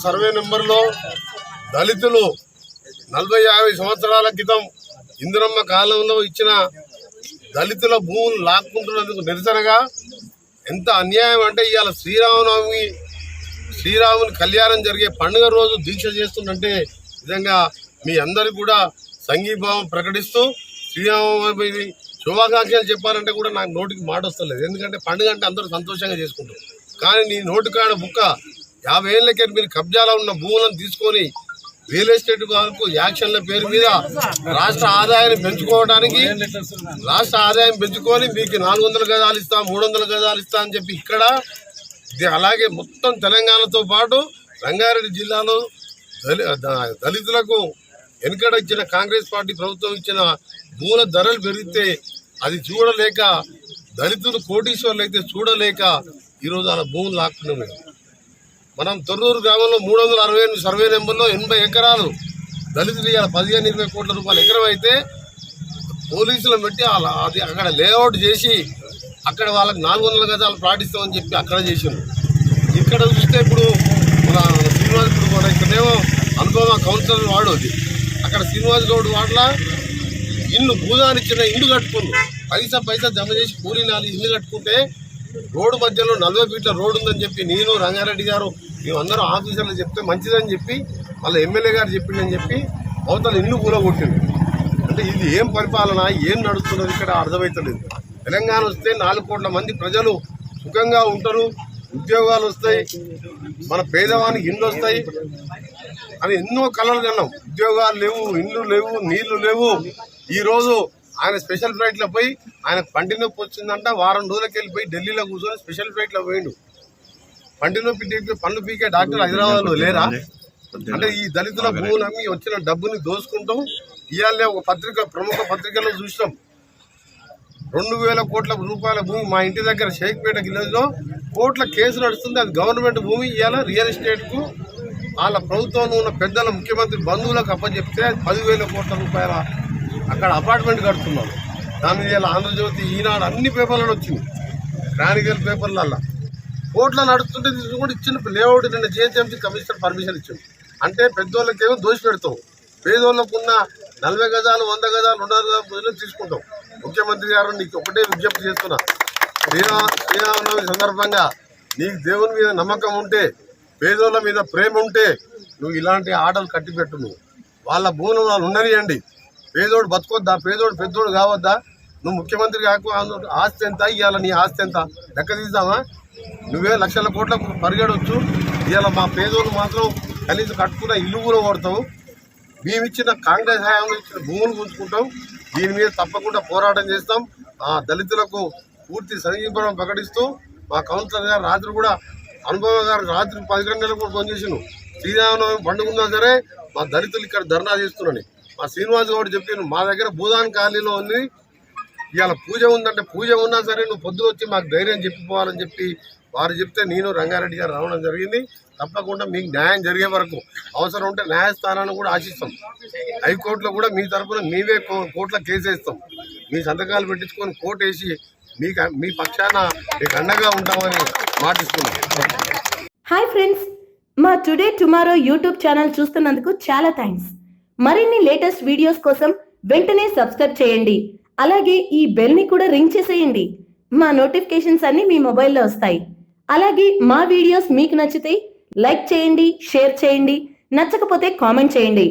Survey నెంబర్లో దళితులు 40-50 సంవత్సరాల క్రితం ఇందిరమ్మ కాలంలో ఇచ్చిన దళితుల భూములు లాక్కుంటున్నందుకు నిరసనగా ఎంత అన్యాయం అంటే ఇవాళ శ్రీరాముని కళ్యాణం జరిగే పండుగ రోజు దీక్ష చేస్తుందంటే నిజంగా మీ అందరికి కూడా సంఘీభావం ప్రకటిస్తూ శ్రీరామనవమి శుభాకాంక్షలు చెప్పాలంటే కూడా నాకు నోటికి మాట వస్తలేదు. ఎందుకంటే పండుగ అంటే అందరూ సంతోషంగా చేసుకుంటారు. కానీ నీ నోటికాడ బుక్క 50 ఏళ్ళకే మీరు కబ్జాలో ఉన్న భూములను తీసుకొని రియల్ ఎస్టేట్ వరకు యాక్షన్ల పేరు మీద రాష్ట్ర ఆదాయాన్ని పెంచుకొని మీకు 400 గజాలు ఇస్తాం 300 గజాలు ఇస్తా అని చెప్పి ఇక్కడ అలాగే మొత్తం తెలంగాణతో పాటు రంగారెడ్డి జిల్లాలో దళితులకు వెనుకడ ఇచ్చిన కాంగ్రెస్ పార్టీ ప్రభుత్వం ఇచ్చిన భూముల ధరలు పెరిగితే అది చూడలేక దళితులు కోటీశ్వర్లు అయితే చూడలేక ఈరోజు అలా భూములు లాక్కున్నాము. మనం తొర్రూరు గ్రామంలో 368 సర్వే నెంబర్లో 80 ఎకరాలు దళితులు ఇవాళ 15-20 కోట్ల రూపాయల ఎకరం అయితే పోలీసులు పెట్టి అది అక్కడ లేఅవుట్ చేసి అక్కడ వాళ్ళకి 400 గజాలు పాటిస్తామని చెప్పి అక్కడ చేసిండు. ఇక్కడ చూస్తే ఇప్పుడు మన శ్రీనివాస్ కూడా ఇక్కడేమో అనుభవ కౌన్సిలర్ వాడు అది అక్కడ శ్రీనివాస్ గౌడ్ వాడలా ఇల్లు భూదానిచ్చిన ఇల్లు కట్టుకుండు పైసా జమ చేసి కూలీ 4 ఇల్లు కట్టుకుంటే రోడ్డు మధ్యలో 40 ఫీట్ల రోడ్డు ఉందని చెప్పి నేను రంగారెడ్డి గారు మేమందరం ఆఫీసర్లు చెప్తే మంచిదని చెప్పి వాళ్ళ ఎమ్మెల్యే గారు చెప్పిందని చెప్పి అవతల ఇల్లు కూలగొట్టింది. అంటే ఇది ఏం పరిపాలన ఏం నడుస్తున్నది ఇక్కడ అర్థమవుతలేదు. తెలంగాణ వస్తే 4 కోట్ల మంది ప్రజలు సుఖంగా ఉంటారు, ఉద్యోగాలు వస్తాయి, మన పేదవానికి ఇండ్లు వస్తాయి అని ఎన్నో కళలు కన్నాం. ఉద్యోగాలు లేవు, ఇండ్లు లేవు, నీళ్లు లేవు. ఈరోజు ఆయన స్పెషల్ ఫ్లైట్లో పోయి ఆయన పంటి నొప్పి వచ్చిందంట, వారం రోజులకి వెళ్ళిపోయి ఢిల్లీలో కూర్చొని స్పెషల్ ఫ్లైట్లో పోయిండు. పంటి నొప్పి పనులు పీకే డాక్టర్ హైదరాబాద్లో లేరా? అంటే ఈ దళితుల భూములమ్మి వచ్చిన డబ్బుని దోసుకుంటాం. ఇవాళ ఒక ప్రముఖ పత్రికలో చూసినాం 2000 కోట్ల రూపాయల భూమి మా ఇంటి దగ్గర షేక్పేట విలేజ్లో కోట్ల కేసు నడుస్తుంది. అది గవర్నమెంట్ భూమి. ఇవాళ రియల్ ఎస్టేట్కు వాళ్ళ ప్రభుత్వంలో ఉన్న పెద్దల ముఖ్యమంత్రి బంధువులకు అప్పచెప్తే 10,000 కోట్ల రూపాయల అక్కడ అపార్ట్మెంట్ కడుతున్నాం. దాని మీద ఆంధ్రజ్యోతి, ఈనాడు అన్ని పేపర్లలో వచ్చింది, క్రానికల్ పేపర్లల్లో కోట్ల నడుస్తుంటే కూడా ఇచ్చిన లేఅవుట్ నిన్న జిహెచ్ఎంసీ కమిషనర్ పర్మిషన్ ఇచ్చింది. అంటే పెద్దోళ్ళకేమో దోషి పెడతాం, పేదోళ్ళకున్న 40 గజాలు 100 గజాలు 200 గజాలు తీసుకుంటాం. ముఖ్యమంత్రి గారు నీకు ఒకటే విజ్ఞప్తి చేస్తున్నా, శ్రీరామనవమి సందర్భంగా నీకు దేవుని మీద నమ్మకం ఉంటే, పేదోళ్ళ మీద ప్రేమ ఉంటే నువ్వు ఇలాంటి ఆటలు కట్టిపెట్టు. నువ్వు వాళ్ళ భూములు వాళ్ళు ఉండనియండి. పేదోడు బతుకొద్దా? పేదోడు పెద్దోడు కావద్దా? నువ్వు ముఖ్యమంత్రి కాకు, ఆస్తి ఎంత ఇవాళ, నీ ఆస్తి ఎంత లెక్క తీద్దామా? నువ్వే లక్షల కోట్లకు పరిగెడవచ్చు. ఇవాళ మా పేదోళ్ళు మాత్రం కనీసం కట్టుకున్న ఇల్లు కూడా కొడతావు. మేమిచ్చిన కాంగ్రెస్ హయాంలో ఇచ్చిన భూములు గుంజుకుంటాం. దీని మీద తప్పకుండా పోరాటం చేస్తాం. దళితులకు పూర్తి సంఘీభావం ప్రకటిస్తూ మా కౌన్సిలర్ గారు రాత్రి కూడా అనుభవ గారు రాత్రి 10 గంటలకు కూడా ఫోన్ చేసిను. శ్రీరామనవమి పండుగ ఉన్నా సరే మా దళితులు ఇక్కడ ధర్నా చేస్తున్నాను. మా శ్రీనివాస్ గౌడ్ చెప్పాను, మా దగ్గర భూదాన్ ఖాళీలో ఉంది, ఇవాళ పూజ ఉందంటే పూజ ఉన్నా సరే నువ్వు పొద్దున వచ్చి మాకు ధైర్యం చెప్పిపోవాలని చెప్పి వారు చెప్తే నేను రంగారెడ్డి గారు రావడం జరిగింది. తప్పకుండా మీకు న్యాయం జరిగే వరకు అవసరం ఉంటే న్యాయస్థానాన్ని కూడా ఆశిస్తాం. హైకోర్టులో కూడా మీ తరఫున మేమే కోర్టులో కేసు వేస్తాం. మీ సంతకాలు పెట్టించుకొని కోర్టు వేసి మీ పక్షాన మీకు అండగా ఉంటామని మాటిస్తున్నాం. హాయ్ ఫ్రెండ్స్, మా టుడే టుమారో యూట్యూబ్ ఛానల్ చూస్తున్నందుకు చాలా థ్యాంక్స్. మరిన్ని లేటెస్ట్ వీడియోస్ కోసం వెంటనే సబ్స్క్రైబ్ చేయండి. అలాగే ఈ బెల్ ని కూడా రింగ్ చేసేయండి. మా నోటిఫికేషన్స్ అన్ని మీ మొబైల్లో వస్తాయి. అలాగే మా వీడియోస్ మీకు నచ్చితే లైక్ చేయండి, షేర్ చేయండి, నచ్చకపోతే కామెంట్ చేయండి.